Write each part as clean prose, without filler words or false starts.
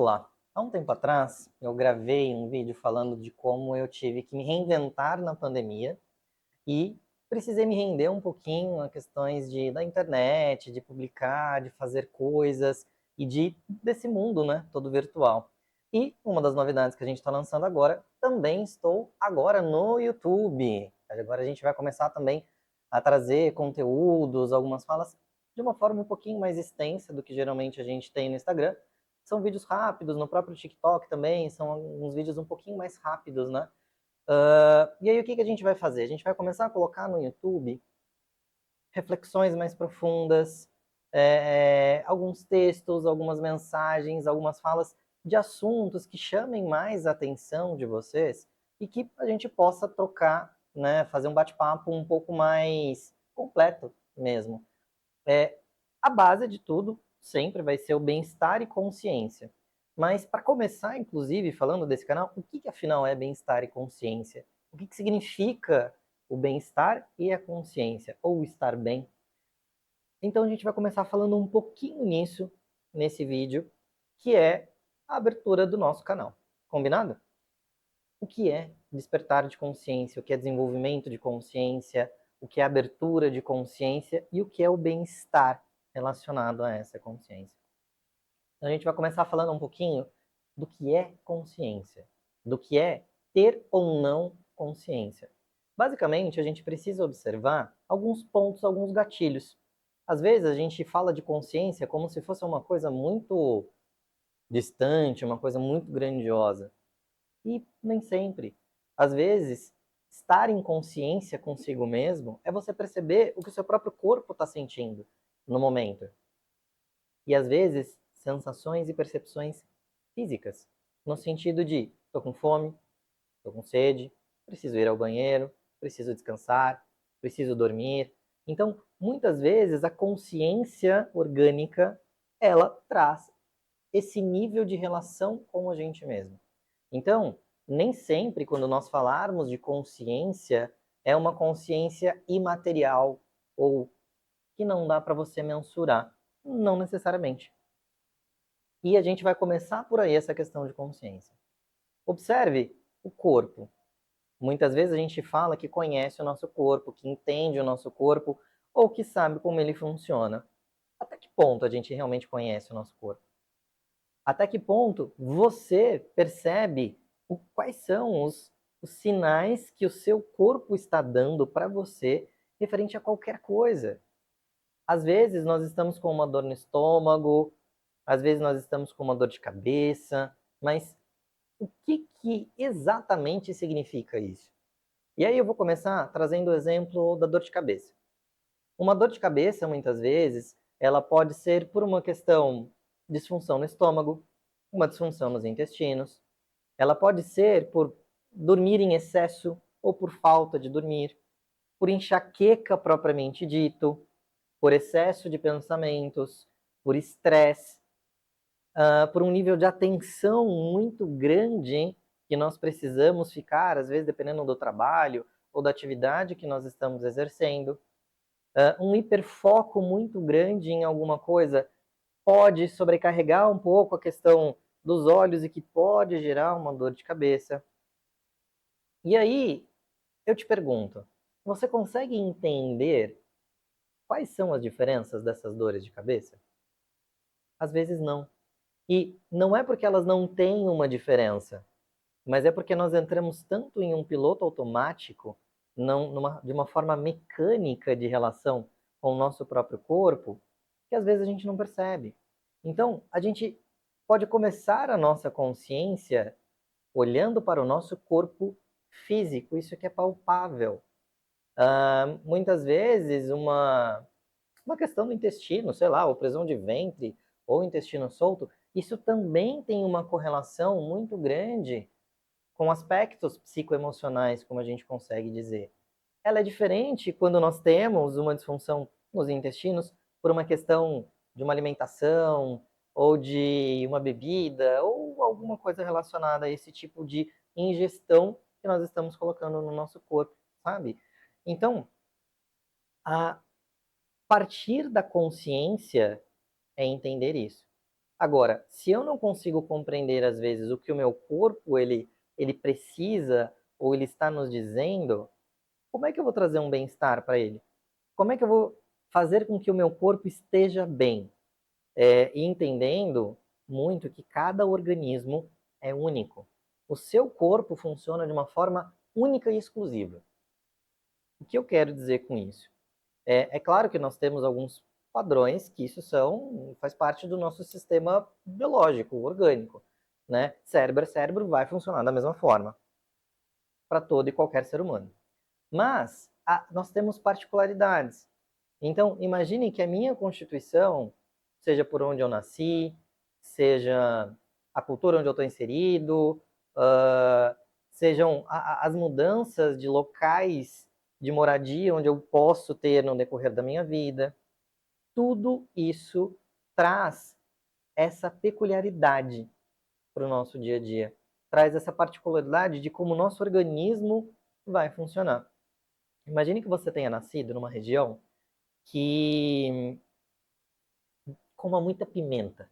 Olá! Há um tempo atrás, eu gravei um vídeo falando de como eu tive que me reinventar na pandemia e precisei me render um pouquinho a questões da internet, de publicar, de fazer coisas e desse mundo, né, todo virtual. E uma das novidades que a gente está lançando agora, também estou agora no YouTube. Agora a gente vai começar também a trazer conteúdos, algumas falas de uma forma um pouquinho mais extensa do que geralmente a gente tem no Instagram. São vídeos rápidos, no próprio TikTok também, são uns vídeos um pouquinho mais rápidos, né? E aí o que que a gente vai fazer? A gente vai começar a colocar no YouTube reflexões mais profundas, alguns textos, algumas mensagens, algumas falas de assuntos que chamem mais a atenção de vocês e que a gente possa trocar, né, fazer um bate-papo um pouco mais completo mesmo. A base de tudo sempre vai ser o bem-estar e consciência. Mas para começar, inclusive, falando desse canal, o que afinal é bem-estar e consciência? O que significa o bem-estar e a consciência, ou estar bem? Então a gente vai começar falando um pouquinho nisso, nesse vídeo, que é a abertura do nosso canal. Combinado? O que é despertar de consciência? O que é desenvolvimento de consciência? O que é abertura de consciência? E o que é o bem-estar relacionado a essa consciência? Então a gente vai começar falando um pouquinho do que é consciência, do que é ter ou não consciência. Basicamente, a gente precisa observar alguns pontos, alguns gatilhos. Às vezes a gente fala de consciência como se fosse uma coisa muito distante, uma coisa muito grandiosa. E nem sempre. Às vezes, estar em consciência consigo mesmo é você perceber o que o seu próprio corpo está sentindo no momento. E às vezes, sensações e percepções físicas, no sentido de estou com fome, estou com sede, preciso ir ao banheiro, preciso descansar, preciso dormir. Então, muitas vezes a consciência orgânica, ela traz esse nível de relação com a gente mesmo. Então, nem sempre quando nós falarmos de consciência, é uma consciência imaterial ou que não dá para você mensurar. Não necessariamente. E a gente vai começar por aí essa questão de consciência. Observe o corpo. Muitas vezes a gente fala que conhece o nosso corpo, que entende o nosso corpo, ou que sabe como ele funciona. Até que ponto a gente realmente conhece o nosso corpo? Até que ponto você percebe quais são os sinais que o seu corpo está dando para você referente a qualquer coisa? Às vezes nós estamos com uma dor no estômago, às vezes nós estamos com uma dor de cabeça, mas o que exatamente significa isso? E aí eu vou começar trazendo o exemplo da dor de cabeça. Uma dor de cabeça, muitas vezes, ela pode ser por uma questão de disfunção no estômago, uma disfunção nos intestinos. Ela pode ser por dormir em excesso ou por falta de dormir, por enxaqueca propriamente dito, por excesso de pensamentos, por estresse, por um nível de atenção muito grande que nós precisamos ficar, às vezes dependendo do trabalho ou da atividade que nós estamos exercendo. Um hiperfoco muito grande em alguma coisa pode sobrecarregar um pouco a questão dos olhos e que pode gerar uma dor de cabeça. E aí, eu te pergunto, você consegue entender quais são as diferenças dessas dores de cabeça? Às vezes não. E não é porque elas não têm uma diferença, mas é porque nós entramos tanto em um piloto automático, de uma forma mecânica de relação com o nosso próprio corpo, que às vezes a gente não percebe. Então, a gente pode começar a nossa consciência olhando para o nosso corpo físico, isso que é palpável. Muitas vezes, uma questão do intestino, sei lá, ou prisão de ventre, ou intestino solto, isso também tem uma correlação muito grande com aspectos psicoemocionais, como a gente consegue dizer. Ela é diferente quando nós temos uma disfunção nos intestinos por uma questão de uma alimentação, ou de uma bebida, ou alguma coisa relacionada a esse tipo de ingestão que nós estamos colocando no nosso corpo, sabe? Então, a partir da consciência é entender isso. Agora, se eu não consigo compreender, às vezes, o que o meu corpo ele precisa ou ele está nos dizendo, como é que eu vou trazer um bem-estar para ele? Como é que eu vou fazer com que o meu corpo esteja bem? E entendendo muito que cada organismo é único. O seu corpo funciona de uma forma única e exclusiva. O que eu quero dizer com isso? É claro que nós temos alguns padrões que isso faz parte do nosso sistema biológico, orgânico, né? Cérebro é cérebro, vai funcionar da mesma forma para todo e qualquer ser humano. Mas nós temos particularidades. Então, imagine que a minha constituição, seja por onde eu nasci, seja a cultura onde eu estou inserido, sejam as mudanças de locais de moradia onde eu posso ter no decorrer da minha vida, tudo isso traz essa peculiaridade para o nosso dia a dia, traz essa particularidade de como o nosso organismo vai funcionar. Imagine que você tenha nascido numa região que coma muita pimenta.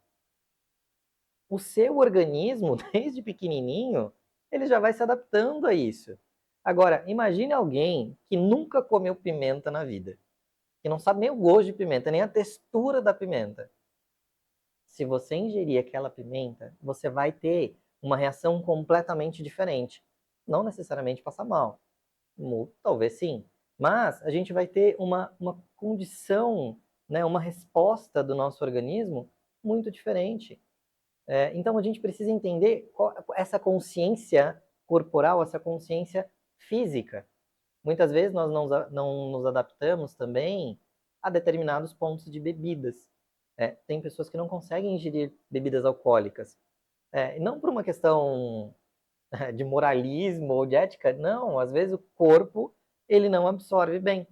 O seu organismo, desde pequenininho, ele já vai se adaptando a isso. Agora, imagine alguém que nunca comeu pimenta na vida, que não sabe nem o gosto de pimenta, nem a textura da pimenta. Se você ingerir aquela pimenta, você vai ter uma reação completamente diferente. Não necessariamente passar mal, talvez sim, mas a gente vai ter uma condição, né, uma resposta do nosso organismo muito diferente. Então a gente precisa entender essa consciência corporal, essa consciência física. Muitas vezes nós não nos adaptamos também a determinados pontos de bebidas. Tem pessoas que não conseguem ingerir bebidas alcoólicas. Não por uma questão de moralismo ou de ética, não. Às vezes o corpo ele não absorve bem.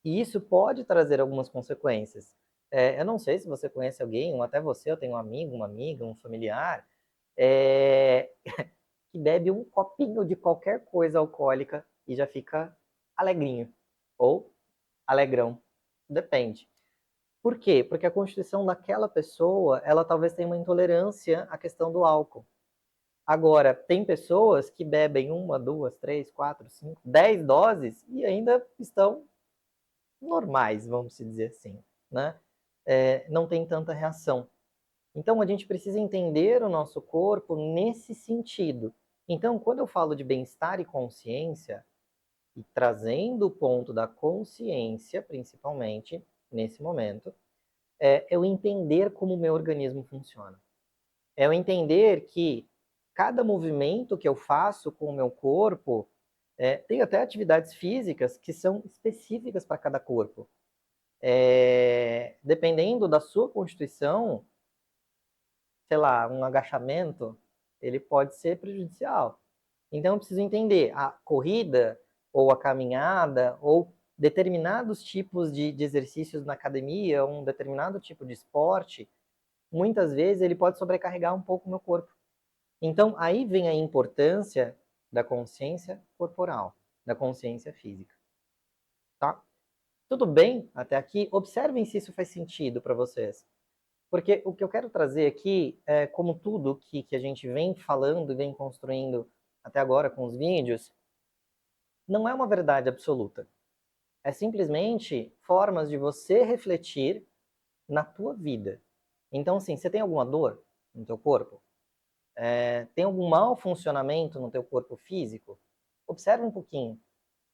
E isso pode trazer algumas consequências. Eu não sei se você conhece alguém, ou até você, eu tenho um amigo, uma amiga, um familiar, é, que bebe um copinho de qualquer coisa alcoólica e já fica alegrinho. Ou alegrão. Depende. Por quê? Porque a constituição daquela pessoa, ela talvez tenha uma intolerância à questão do álcool. Agora, tem pessoas que bebem uma, duas, três, quatro, cinco, 10 doses e ainda estão normais, vamos dizer assim, né? Não tem tanta reação. Então, a gente precisa entender o nosso corpo nesse sentido. Então, quando eu falo de bem-estar e consciência, e trazendo o ponto da consciência, principalmente, nesse momento, eu entender como o meu organismo funciona. É eu entender que cada movimento que eu faço com o meu corpo, tem até atividades físicas que são específicas para cada corpo. Dependendo da sua constituição, sei lá, um agachamento, ele pode ser prejudicial. Então eu preciso entender a corrida ou a caminhada ou determinados tipos de exercícios na academia, um determinado tipo de esporte, muitas vezes ele pode sobrecarregar um pouco o meu corpo. Então aí vem a importância da consciência corporal, da consciência física, tá? Tudo bem até aqui? Observem se isso faz sentido para vocês. Porque o que eu quero trazer aqui, como tudo que a gente vem falando e vem construindo até agora com os vídeos, não é uma verdade absoluta. É simplesmente formas de você refletir na tua vida. Então, assim, você tem alguma dor no teu corpo? Tem algum mau funcionamento no teu corpo físico? Observa um pouquinho.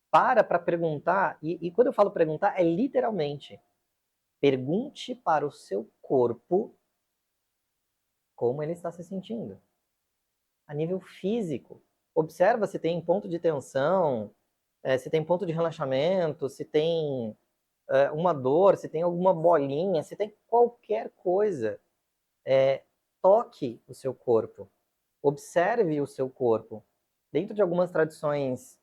Para perguntar, e quando eu falo perguntar, é literalmente. Pergunte para o seu corpo como ele está se sentindo. A nível físico. Observa se tem ponto de tensão, se tem ponto de relaxamento, se tem uma dor, se tem alguma bolinha, se tem qualquer coisa. Toque o seu corpo. Observe o seu corpo. Dentro de algumas tradições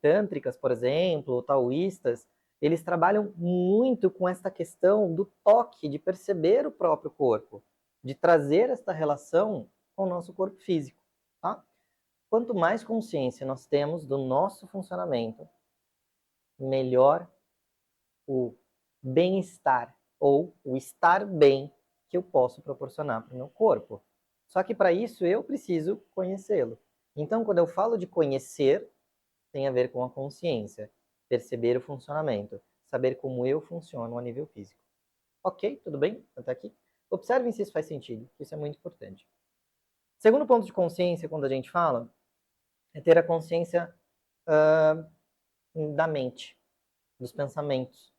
tântricas, por exemplo, taoístas, eles trabalham muito com essa questão do toque, de perceber o próprio corpo, de trazer esta relação com o nosso corpo físico. Tá? Quanto mais consciência nós temos do nosso funcionamento, melhor o bem-estar ou o estar bem que que eu posso proporcionar para o meu corpo. Só que para isso eu preciso conhecê-lo. Então, quando eu falo de conhecer, tem a ver com a consciência, perceber o funcionamento, saber como eu funciono a nível físico. Ok, tudo bem? Até aqui. Observem se isso faz sentido, isso é muito importante. Segundo ponto de consciência, quando a gente fala, é ter a consciência da mente, dos pensamentos.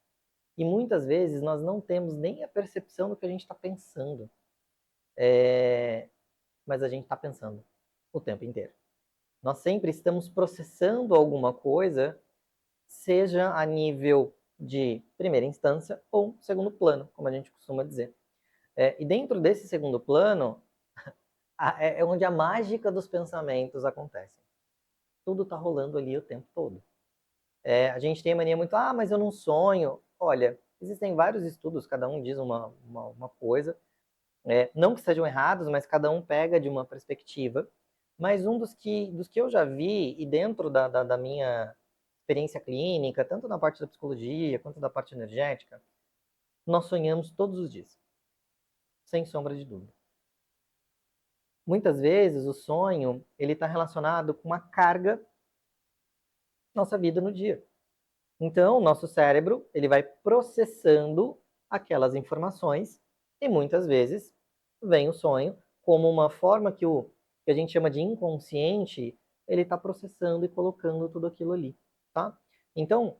E muitas vezes nós não temos nem a percepção do que a gente está pensando. Mas a gente está pensando o tempo inteiro. Nós sempre estamos processando alguma coisa, seja a nível de primeira instância ou segundo plano, como a gente costuma dizer. E dentro desse segundo plano, é onde a mágica dos pensamentos acontece. Tudo está rolando ali o tempo todo. A gente tem a mania muito, mas eu não sonho. Olha, existem vários estudos, cada um diz uma coisa. Não que sejam errados, mas cada um pega de uma perspectiva. Mas um dos que eu já vi, e dentro da minha experiência clínica, tanto na parte da psicologia quanto da parte energética, nós sonhamos todos os dias, sem sombra de dúvida. Muitas vezes o sonho ele está relacionado com uma carga da nossa vida no dia. Então, nosso cérebro ele vai processando aquelas informações e muitas vezes vem o sonho como uma forma que a gente chama de inconsciente, ele está processando e colocando tudo aquilo ali, tá? Então,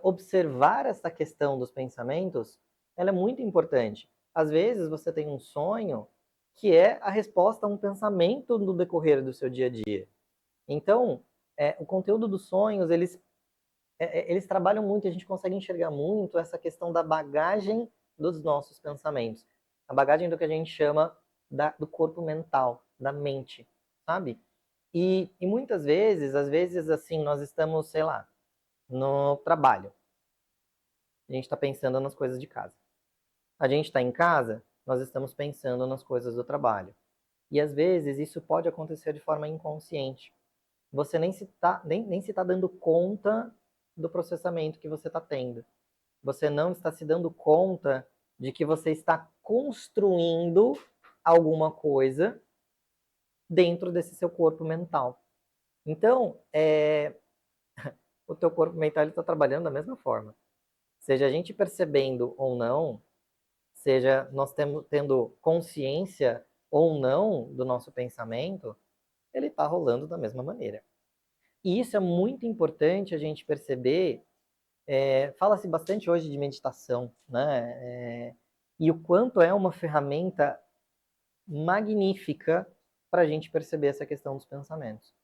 observar essa questão dos pensamentos, ela é muito importante. Às vezes você tem um sonho que é a resposta a um pensamento no decorrer do seu dia a dia. Então, o conteúdo dos sonhos, eles trabalham muito, a gente consegue enxergar muito essa questão da bagagem dos nossos pensamentos. A bagagem do que a gente chama do corpo mental, da mente, sabe? E muitas vezes, às vezes, assim, nós estamos, sei lá, no trabalho. A gente está pensando nas coisas de casa. A gente está em casa, nós estamos pensando nas coisas do trabalho. E às vezes isso pode acontecer de forma inconsciente. Você nem se tá dando conta do processamento que você está tendo. Você não está se dando conta de que você está construindo alguma coisa dentro desse seu corpo mental. Então, o teu corpo mental está trabalhando da mesma forma. Seja a gente percebendo ou não, seja nós tendo consciência ou não do nosso pensamento, ele está rolando da mesma maneira. E isso é muito importante a gente perceber. Fala-se bastante hoje de meditação, né? E o quanto é uma ferramenta magnífica para a gente perceber essa questão dos pensamentos.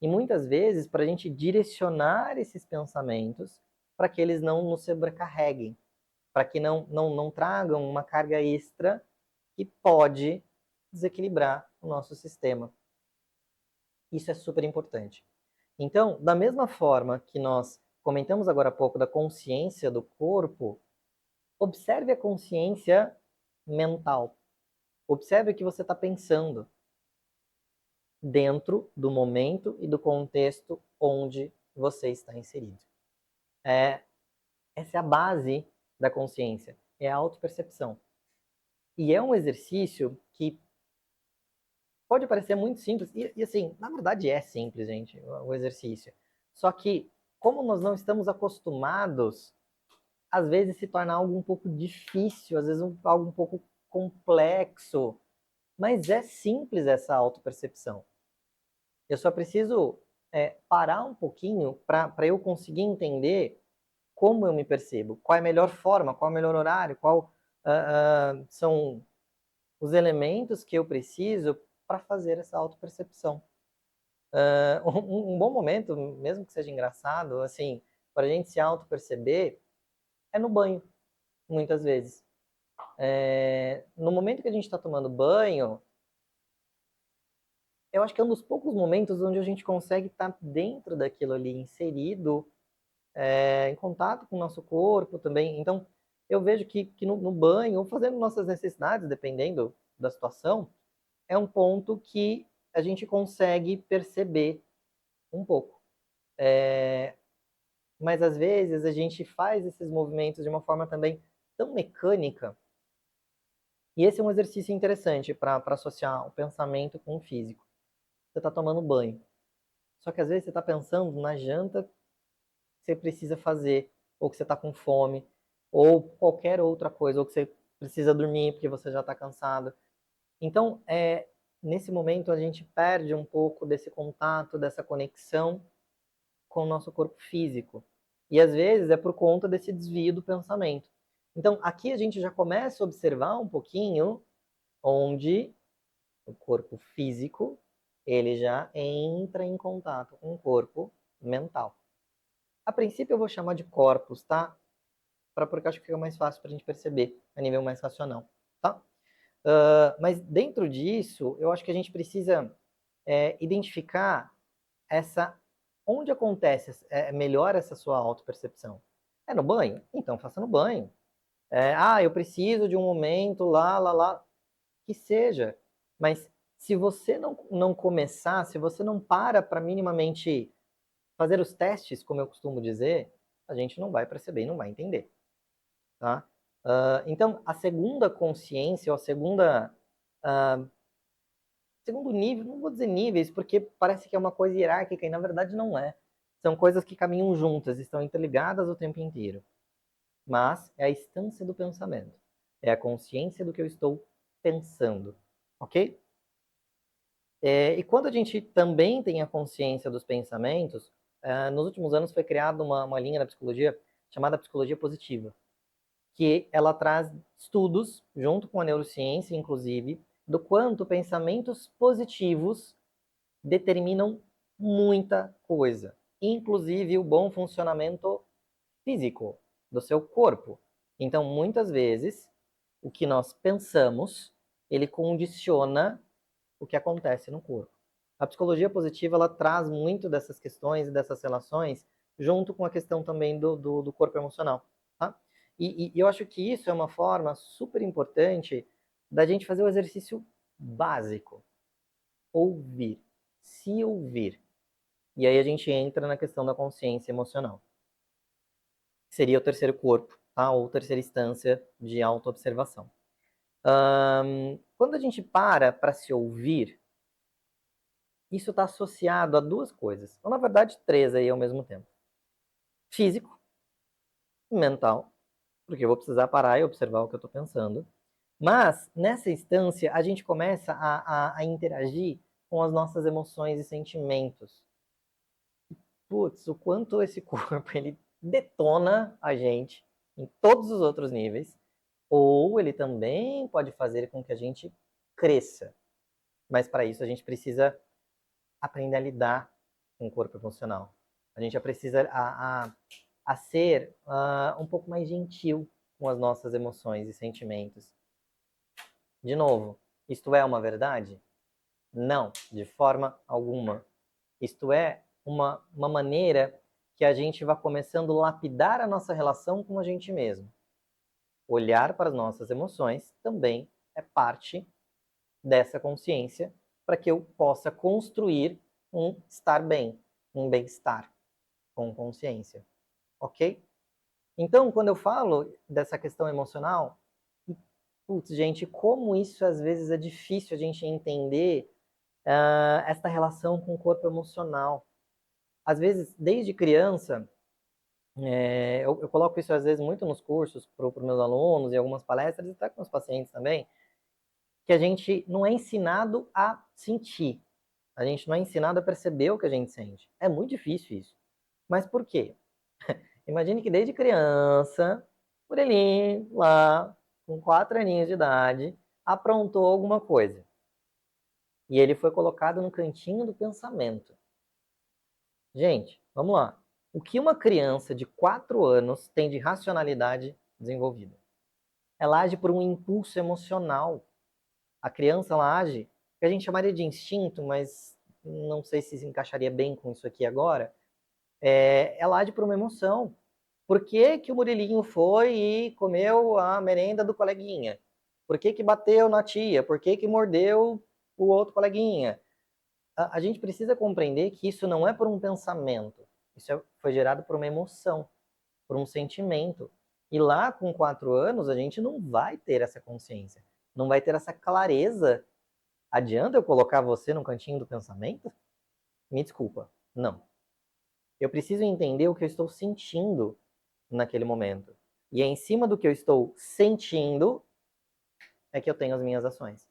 E muitas vezes, para a gente direcionar esses pensamentos para que eles não nos sobrecarreguem, para que não tragam uma carga extra que pode desequilibrar o nosso sistema. Isso é super importante. Então, da mesma forma que nós comentamos agora há pouco da consciência do corpo, observe a consciência mental. Observe o que você está pensando dentro do momento e do contexto onde você está inserido. Essa é a base da consciência, é a autopercepção. E é um exercício que pode parecer muito simples, e assim, na verdade é simples, gente, o exercício. Só que, como nós não estamos acostumados, às vezes se torna algo um pouco difícil, às vezes algo um pouco complexo, mas é simples essa autopercepção. Eu só preciso parar um pouquinho para eu conseguir entender como eu me percebo, qual é a melhor forma, qual é o melhor horário, qual são os elementos que eu preciso para fazer essa autopercepção. Um bom momento, mesmo que seja engraçado, assim, para a gente se autoperceber, é no banho, muitas vezes. No momento que a gente está tomando banho, eu acho que é um dos poucos momentos onde a gente consegue estar dentro daquilo ali, inserido, em contato com o nosso corpo também. Então, eu vejo que no banho, ou fazendo nossas necessidades, dependendo da situação, é um ponto que a gente consegue perceber um pouco. Mas às vezes a gente faz esses movimentos de uma forma também tão mecânica E esse é um exercício interessante para associar o pensamento com o físico. Você está tomando banho. Só que às vezes você está pensando na janta que você precisa fazer, ou que você está com fome, ou qualquer outra coisa, ou que você precisa dormir porque você já está cansado. Então, nesse momento, a gente perde um pouco desse contato, dessa conexão com o nosso corpo físico. E às vezes é por conta desse desvio do pensamento. Então, aqui a gente já começa a observar um pouquinho onde o corpo físico ele já entra em contato com o corpo mental. A princípio eu vou chamar de corpos, tá? Porque acho que fica mais fácil para a gente perceber a nível mais racional, tá? Mas dentro disso, eu acho que a gente precisa identificar onde acontece melhor essa sua autopercepção. É no banho? Então faça no banho. Eu preciso de um momento lá, que seja. Mas se você não começar, se você não para minimamente fazer os testes, como eu costumo dizer, a gente não vai perceber e não vai entender. Tá? Então, a segunda consciência, ou a segundo nível, não vou dizer níveis, porque parece que é uma coisa hierárquica e na verdade não é. São coisas que caminham juntas, estão interligadas o tempo inteiro. Mas é a instância do pensamento. É a consciência do que eu estou pensando. Ok? E quando a gente também tem a consciência dos pensamentos, nos últimos anos foi criada uma linha da psicologia chamada psicologia positiva, que ela traz estudos, junto com a neurociência, inclusive, do quanto pensamentos positivos determinam muita coisa, inclusive o bom funcionamento físico do seu corpo. Então, muitas vezes, o que nós pensamos, ele condiciona o que acontece no corpo. A psicologia positiva, ela traz muito dessas questões e dessas relações, junto com a questão também do corpo emocional, tá? E eu acho que isso é uma forma super importante da gente fazer o exercício básico. Ouvir. Se ouvir. E aí a gente entra na questão da consciência emocional. Seria o terceiro corpo, tá? Ou terceira instância de autoobservação. Quando a gente para se ouvir, isso está associado a duas coisas. Ou, na verdade, três aí ao mesmo tempo. Físico, mental, porque eu vou precisar parar e observar o que eu estou pensando. Mas, nessa instância, a gente começa a interagir com as nossas emoções e sentimentos. Putz, o quanto esse corpo ele detona a gente em todos os outros níveis, ou ele também pode fazer com que a gente cresça. Mas para isso a gente precisa aprender a lidar com o corpo emocional. A gente precisa a ser um pouco mais gentil com as nossas emoções e sentimentos. De novo, isto é uma verdade? Não, de forma alguma. Isto é uma maneira que a gente vai começando a lapidar a nossa relação com a gente mesmo. Olhar para as nossas emoções também é parte dessa consciência para que eu possa construir um estar bem, um bem-estar com consciência, ok? Então, quando eu falo dessa questão emocional, putz, gente, como isso às vezes é difícil a gente entender essa relação com o corpo emocional. Às vezes, desde criança, eu coloco isso às vezes muito nos cursos para os meus alunos e algumas palestras e até com os pacientes também, que a gente não é ensinado a sentir. A gente não é ensinado a perceber o que a gente sente. É muito difícil isso. Mas por quê? Imagine que desde criança, por ele lá, com 4 aninhos de idade, aprontou alguma coisa. E ele foi colocado no cantinho do pensamento. Gente, vamos lá. O que uma criança de 4 anos tem de racionalidade desenvolvida? Ela age por um impulso emocional. A criança, ela age, que a gente chamaria de instinto, mas não sei se encaixaria bem com isso aqui agora. Ela age por uma emoção. Por que que o Murilinho foi e comeu a merenda do coleguinha? Por que que bateu na tia? Por que que mordeu o outro coleguinha? A gente precisa compreender que isso não é por um pensamento. Isso foi gerado por uma emoção, por um sentimento. E lá com 4 anos a gente não vai ter essa consciência. não vai ter essa clareza. Adianta eu colocar você no cantinho do pensamento? Me desculpa, não. Eu preciso entender o que eu estou sentindo naquele momento. E é em cima do que eu estou sentindo é que eu tenho as minhas ações.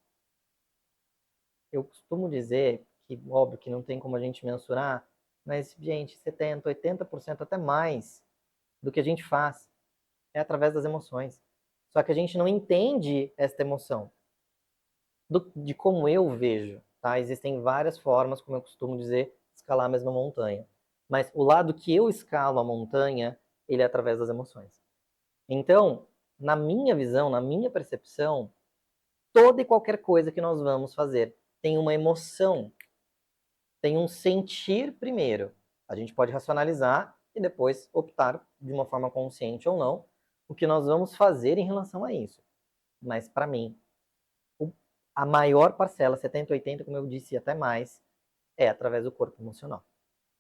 Eu costumo dizer que, óbvio, que não tem como a gente mensurar, mas, gente, 70%, 80%, até mais do que a gente faz é através das emoções. Só que a gente não entende esta emoção. De como eu vejo, tá? Existem várias formas, como eu costumo dizer, escalar a mesma montanha. Mas o lado que eu escalo a montanha, ele é através das emoções. Então, na minha visão, na minha percepção, toda e qualquer coisa que nós vamos fazer tem uma emoção, tem um sentir primeiro. A gente pode racionalizar e depois optar de uma forma consciente ou não o que nós vamos fazer em relação a isso. Mas para mim, a maior parcela, 70, 80, como eu disse, até mais, é através do corpo emocional.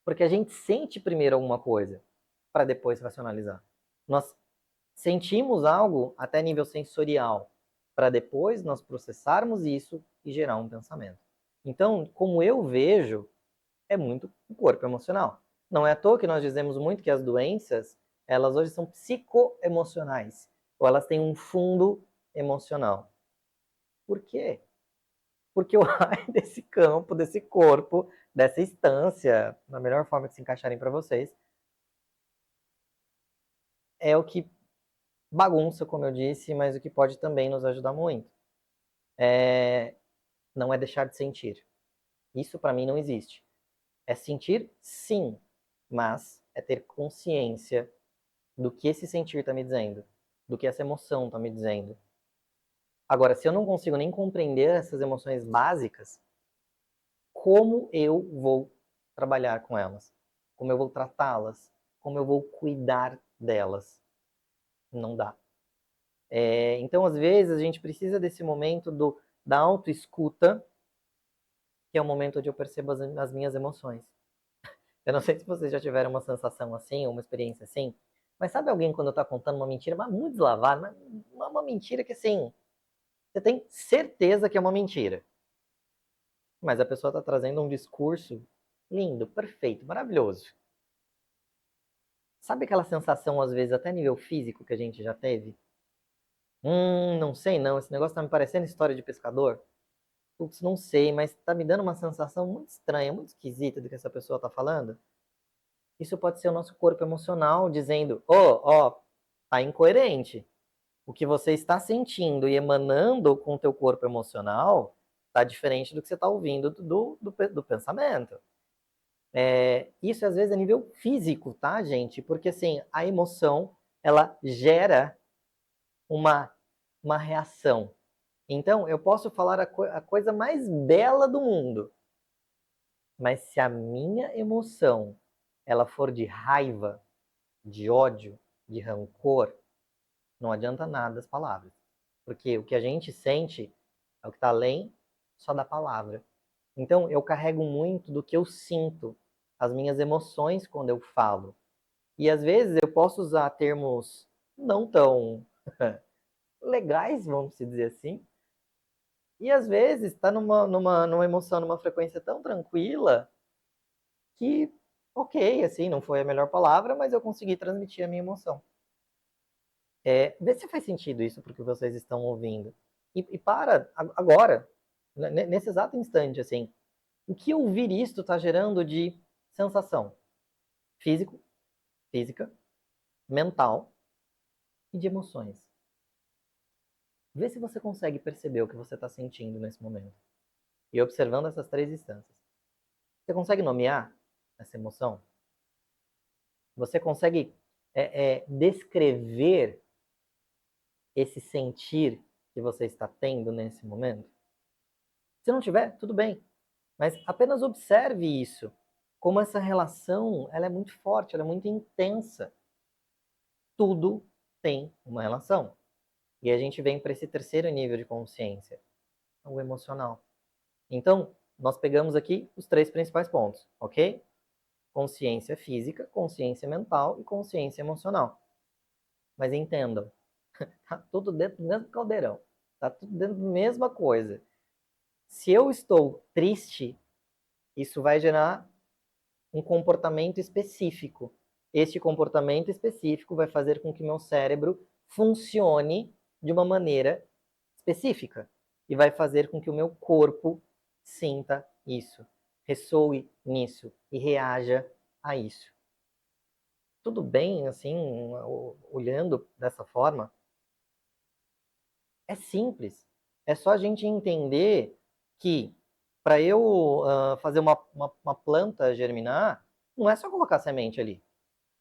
Porque a gente sente primeiro alguma coisa para depois racionalizar. Nós sentimos algo até nível sensorial para depois nós processarmos isso e gerar um pensamento. Então, como eu vejo, é muito o corpo emocional. Não é à toa que nós dizemos muito que as doenças, elas hoje são psicoemocionais, ou elas têm um fundo emocional. Por quê? Porque o raio desse campo, desse corpo, dessa instância, na melhor forma que se encaixarem para vocês, é o que bagunça, como eu disse, mas o que pode também nos ajudar muito. Não é deixar de sentir. Isso para mim não existe. É sentir, sim, mas é ter consciência do que esse sentir está me dizendo, do que essa emoção está me dizendo. Agora, se eu não consigo nem compreender essas emoções básicas, como eu vou trabalhar com elas? Como eu vou tratá-las? Como eu vou cuidar delas? Não dá. Então, às vezes, a gente precisa desse momento da autoescuta, que é o momento onde eu percebo as minhas emoções. Eu não sei se vocês já tiveram uma sensação assim, ou uma experiência assim, mas sabe alguém quando está contando uma mentira, mas muito deslavada, uma mentira que assim, você tem certeza que é uma mentira, mas a pessoa está trazendo um discurso lindo, perfeito, maravilhoso. Sabe aquela sensação, às vezes, até nível físico que a gente já teve? Não sei não, esse negócio tá me parecendo história de pescador. Putz, não sei, mas tá me dando uma sensação muito estranha, muito esquisita do que essa pessoa tá falando. Isso pode ser o nosso corpo emocional dizendo, ó, tá incoerente. O que você está sentindo e emanando com o teu corpo emocional tá diferente do que você está ouvindo do pensamento. Isso às vezes é nível físico, tá, gente? Porque assim, a emoção, ela gera uma, uma reação. Então, eu posso falar a coisa mais bela do mundo, mas se a minha emoção ela for de raiva, de ódio, de rancor, não adianta nada as palavras. Porque o que a gente sente é o que está além só da palavra. Então, eu carrego muito do que eu sinto, as minhas emoções quando eu falo. E às vezes eu posso usar termos não tão legais, vamos dizer assim, e às vezes está numa emoção, numa frequência tão tranquila que, ok, assim, não foi a melhor palavra, mas eu consegui transmitir a minha emoção. Vê se faz sentido isso para o que vocês estão ouvindo. E para agora, nesse exato instante, assim, o que ouvir isto está gerando de sensação físico, física, mental e de emoções. Vê se você consegue perceber o que você está sentindo nesse momento. E observando essas três instâncias. Você consegue nomear essa emoção? Você consegue descrever esse sentir que você está tendo nesse momento? Se não tiver, tudo bem. Mas apenas observe isso. Como essa relação ela é muito forte, ela é muito intensa. Tudo tem uma relação. E a gente vem para esse terceiro nível de consciência, o emocional. Então, nós pegamos aqui os três principais pontos, ok? Consciência física, consciência mental e consciência emocional. Mas entendam, tá tudo dentro do mesmo caldeirão. Tá tudo dentro da mesma coisa. Se eu estou triste, isso vai gerar um comportamento específico. Este comportamento específico vai fazer com que meu cérebro funcione de uma maneira específica e vai fazer com que o meu corpo sinta isso, ressoe nisso e reaja a isso. Tudo bem, assim, olhando dessa forma? É simples. É só a gente entender que para eu fazer uma planta germinar, não é só colocar semente ali.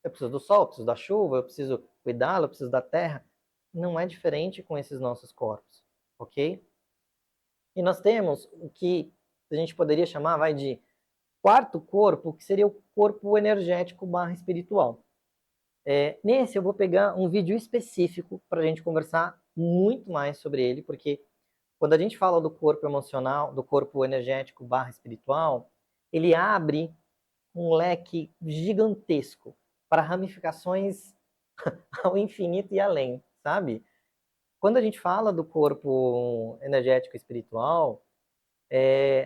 Eu preciso do sol, eu preciso da chuva, eu preciso cuidá-la, eu preciso da terra. Não é diferente com esses nossos corpos, ok? E nós temos o que a gente poderia chamar, de quarto corpo, que seria o corpo energético barra espiritual. Nesse eu vou pegar um vídeo específico para a gente conversar muito mais sobre ele, porque quando a gente fala do corpo emocional, do corpo energético barra espiritual, ele abre um leque gigantesco para ramificações ao infinito e além, sabe? Quando a gente fala do corpo energético espiritual,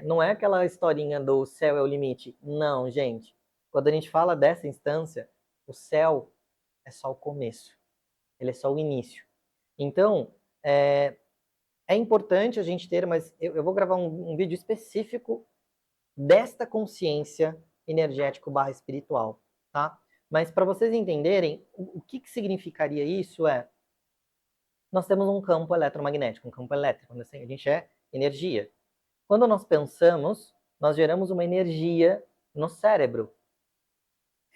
não é aquela historinha do céu é o limite. Não, gente. Quando a gente fala dessa instância, o céu é só o começo. Ele é só o início. Então, é importante a gente ter, mas eu vou gravar um vídeo específico desta consciência energético barra espiritual, tá? Mas para vocês entenderem, o que significaria isso nós temos um campo eletromagnético, um campo elétrico, a gente é energia. Quando nós pensamos, nós geramos uma energia no cérebro.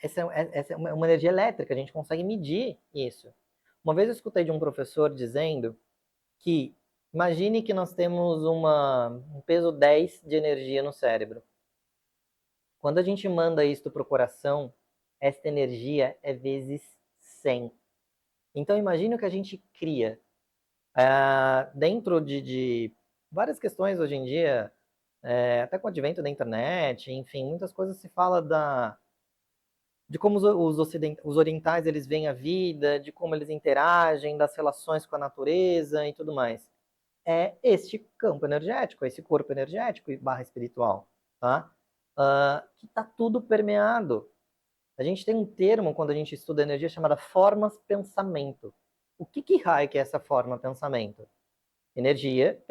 Essa é uma energia elétrica, a gente consegue medir isso. Uma vez eu escutei de um professor dizendo que, imagine que nós temos um peso 10 de energia no cérebro. Quando a gente manda isso para o coração, esta energia é vezes 100. Então imagine o que a gente cria. Dentro de várias questões hoje em dia, até com o advento da internet, enfim, muitas coisas se fala de como os orientais eles veem a vida, de como eles interagem, das relações com a natureza e tudo mais. É este campo energético, esse corpo energético barra espiritual, tá? Que está tudo permeado. A gente tem um termo, quando a gente estuda energia, chamada formas pensamento. O que raio que é essa forma pensamento? Energia,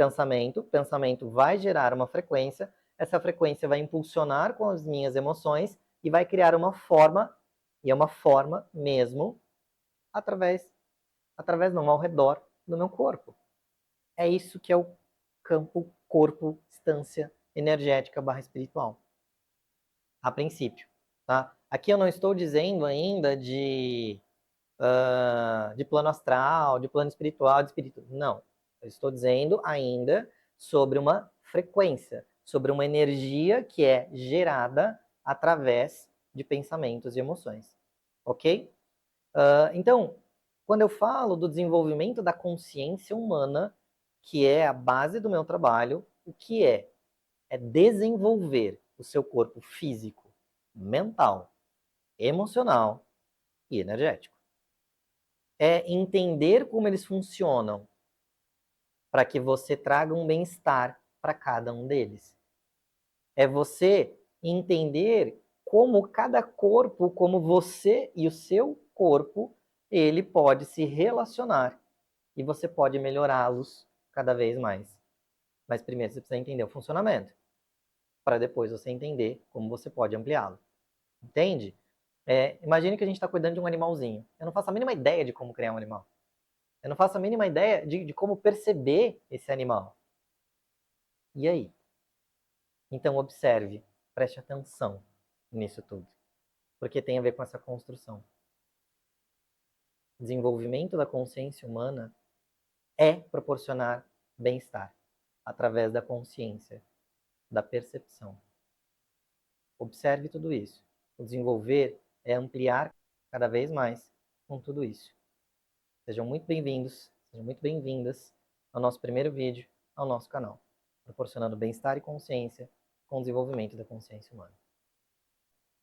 pensamento vai gerar uma frequência, essa frequência vai impulsionar com as minhas emoções e vai criar uma forma, e é uma forma mesmo, através não, ao redor do meu corpo. É isso que é o campo, corpo, instância energética barra espiritual. A princípio, tá? Aqui eu não estou dizendo ainda de plano astral, de plano espiritual, de espírito. Não. Eu estou dizendo ainda sobre uma frequência, sobre uma energia que é gerada através de pensamentos e emoções. Ok? Então, quando eu falo do desenvolvimento da consciência humana, que é a base do meu trabalho, o que é? É desenvolver o seu corpo físico, mental, emocional e energético. É entender como eles funcionam para que você traga um bem-estar para cada um deles. É você entender como cada corpo, como você e o seu corpo, ele pode se relacionar e você pode melhorá-los cada vez mais. Mas primeiro você precisa entender o funcionamento, para depois você entender como você pode ampliá-lo. Entende? Imagine que a gente está cuidando de um animalzinho. Eu não faço a mínima ideia de como criar um animal. Eu não faço a mínima ideia de como perceber esse animal. E aí? Então observe, preste atenção nisso tudo, porque tem a ver com essa construção. Desenvolvimento da consciência humana é proporcionar bem-estar através da consciência, da percepção. Observe tudo isso. O desenvolver é ampliar cada vez mais com tudo isso. Sejam muito bem-vindos, sejam muito bem-vindas ao nosso primeiro vídeo, ao nosso canal, proporcionando bem-estar e consciência com o desenvolvimento da consciência humana.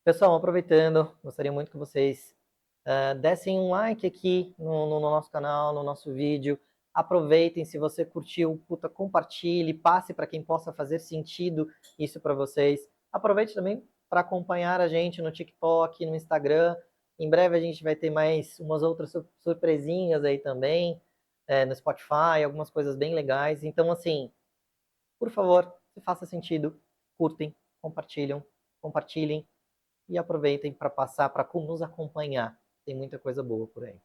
Pessoal, aproveitando, gostaria muito que vocês dessem um like aqui no nosso canal, no nosso vídeo, Aproveitem, se você curtiu, puta, compartilhe, passe para quem possa fazer sentido isso para vocês. Aproveite também para acompanhar a gente no TikTok, no Instagram. Em breve a gente vai ter mais umas outras surpresinhas aí também, no Spotify, algumas coisas bem legais. Então, assim, por favor, se faça sentido, curtem, compartilhem e aproveitem para passar, para nos acompanhar. Tem muita coisa boa por aí.